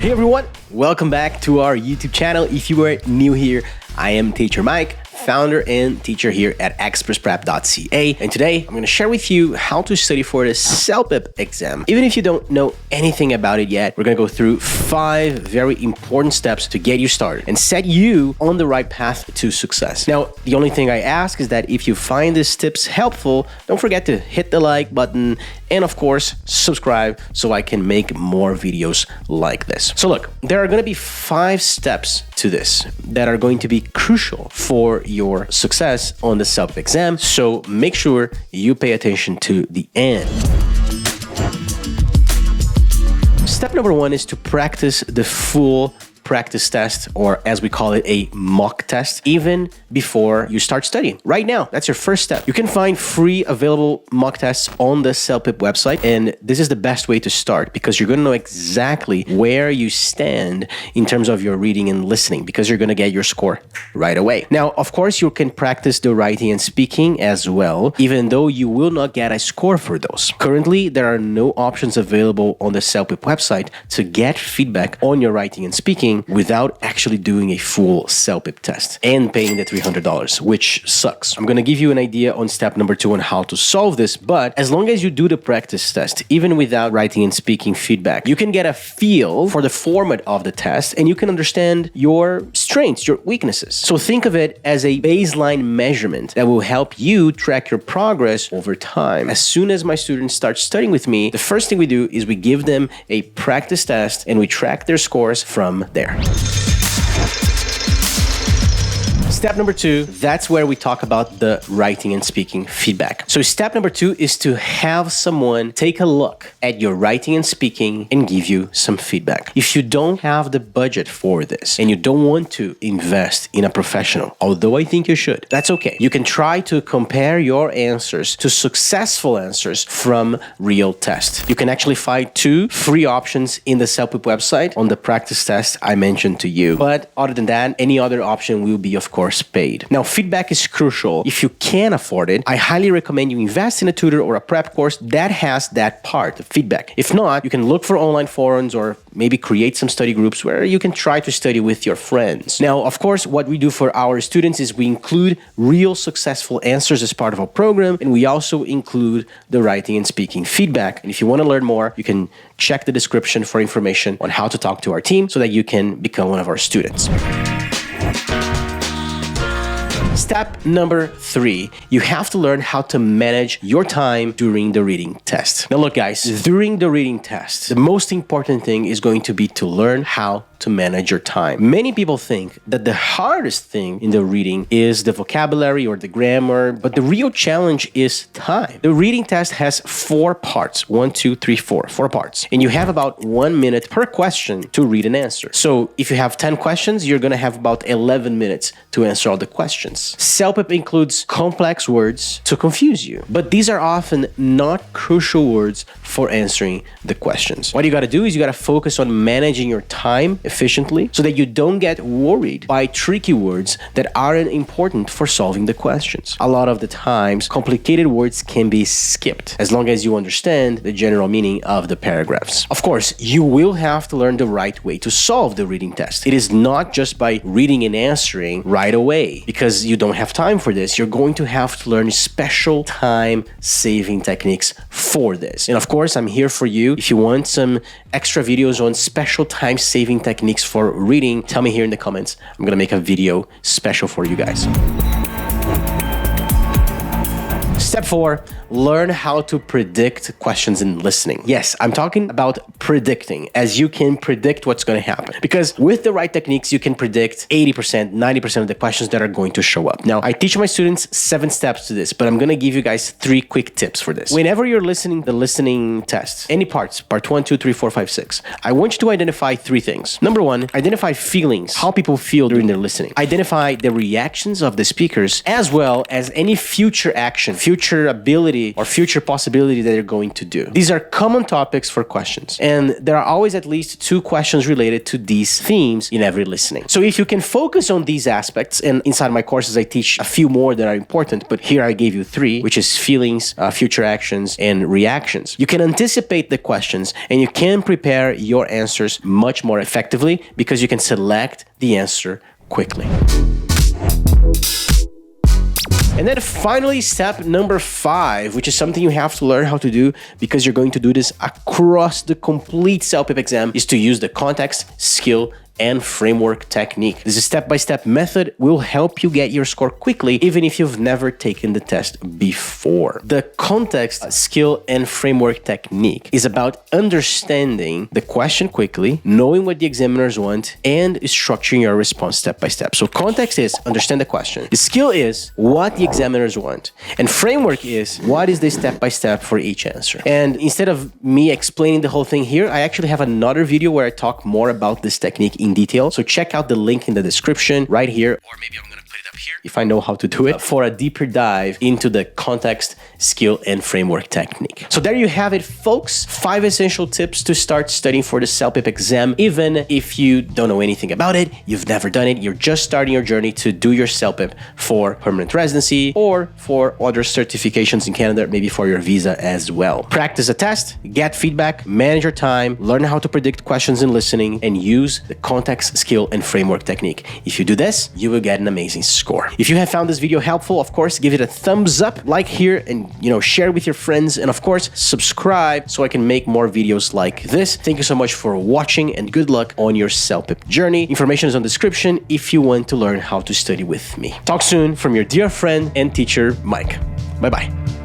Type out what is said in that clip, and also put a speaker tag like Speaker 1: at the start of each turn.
Speaker 1: Hey everyone, welcome back to our YouTube channel. If you are new here, I am Teacher Mike, founder and teacher here at ExpressPrep.ca. And today I'm going to share with you how to study for the CELPIP exam. Even if you don't know anything about it yet, we're going to go through 5 very important steps to get you started and set you on the right path to success. Now, the only thing I ask is that if you find these tips helpful, don't forget to hit the like button and of course, subscribe so I can make more videos like this. So look, there are going to be 5 steps to this that are going to be crucial for your success on the CELPIP exam. So make sure you pay attention to the end. Step number 1 is to practice the full practice test, or as we call it, a mock test, even before you start studying. Right now, that's your first step. You can find free available mock tests on the CELPIP website, and this is the best way to start because you're going to know exactly where you stand in terms of your reading and listening because you're going to get your score right away. Now, of course, you can practice the writing and speaking as well, even though you will not get a score for those. Currently, there are no options available on the CELPIP website to get feedback on your writing and speaking without actually doing a full CELPIP test and paying the $300, which sucks. I'm going to give you an idea on step number 2 on how to solve this, but as long as you do the practice test, even without writing and speaking feedback, you can get a feel for the format of the test and you can understand your strengths, your weaknesses. So think of it as a baseline measurement that will help you track your progress over time. As soon as my students start studying with me, the first thing we do is we give them a practice test and we track their scores from there. Step number 2, that's where we talk about the writing and speaking feedback. So step number 2 is to have someone take a look at your writing and speaking and give you some feedback. If you don't have the budget for this and you don't want to invest in a professional, although I think you should, that's okay. You can try to compare your answers to successful answers from real tests. You can actually find 2 free options in the CELPIP website on the practice test I mentioned to you. But other than that, any other option will be, of course, paid. Now, feedback is crucial. If you can afford it, I highly recommend you invest in a tutor or a prep course that has that part of feedback. If not, you can look for online forums or maybe create some study groups where you can try to study with your friends. Now, of course, what we do for our students is we include real successful answers as part of our program, and we also include the writing and speaking feedback. And if you want to learn more, you can check the description for information on how to talk to our team so that you can become one of our students. Step number 3, you have to learn how to manage your time during the reading test. Now look guys, during the reading test, the most important thing is going to be to learn how to manage your time. Many people think that the hardest thing in the reading is the vocabulary or the grammar, but the real challenge is time. The reading test has 4 parts. 1, 2, 3, 4 parts. And you have about 1 minute per question to read an answer. So if you have 10 questions, you're going to have about 11 minutes to answer all the questions. CELPIP includes complex words to confuse you, but these are often not crucial words for answering the questions. What you got to do is you got to focus on managing your time efficiently so that you don't get worried by tricky words that aren't important for solving the questions. A lot of the times, complicated words can be skipped as long as you understand the general meaning of the paragraphs. Of course, you will have to learn the right way to solve the reading test. It is not just by reading and answering right away because you don't have time for this. You're going to have to learn special time-saving techniques for this. And of course, I'm here for you. If you want some extra videos on special time-saving techniques for reading, tell me here in the comments. I'm gonna make a video special for you guys. Step 4, learn how to predict questions in listening. Yes, I'm talking about predicting, as you can predict what's going to happen. Because with the right techniques, you can predict 80%, 90% of the questions that are going to show up. Now, I teach my students 7 steps to this, but I'm going to give you guys 3 quick tips for this. Whenever you're listening the listening tests, any parts, part 1, 2, 3, 4, 5, 6, I want you to identify 3 things. Number 1, identify feelings, how people feel during their listening. Identify the reactions of the speakers, as well as any future action, future future ability or future possibility that you're going to do. These are common topics for questions, and there are always at least 2 questions related to these themes in every listening. So if you can focus on these aspects, and inside my courses I teach a few more that are important, but here I gave you 3, which is feelings, future actions, and reactions. You can anticipate the questions and you can prepare your answers much more effectively because you can select the answer quickly. And then finally, step number 5, which is something you have to learn how to do because you're going to do this across the complete CELPIP exam, is to use the context, skill, and framework technique. This step-by-step method will help you get your score quickly, even if you've never taken the test before. The context, skill, and framework technique is about understanding the question quickly, knowing what the examiners want, and structuring your response step-by-step. So context is understand the question. The skill is what the examiners want. And framework is what is the step-by-step for each answer. And instead of me explaining the whole thing here, I actually have another video where I talk more about this technique in detail. So check out the link in the description right here, or maybe I'm gonna put it up here if I know how to do it, for a deeper dive into the context, skill, and framework technique. So there you have it, folks. 5 essential tips to start studying for the CELPIP exam. Even if you don't know anything about it, you've never done it, you're just starting your journey to do your CELPIP for permanent residency or for other certifications in Canada, maybe for your visa as well. Practice a test, get feedback, manage your time, learn how to predict questions in listening, and use the context, skill, and framework technique. If you do this, you will get an amazing score. If you have found this video helpful, of course, give it a thumbs up, like here, and share with your friends, and of course, subscribe so I can make more videos like this. Thank you so much for watching, and good luck on your CELPIP journey. Information is on the description if you want to learn how to study with me. Talk soon from your dear friend and teacher, Mike. Bye-bye.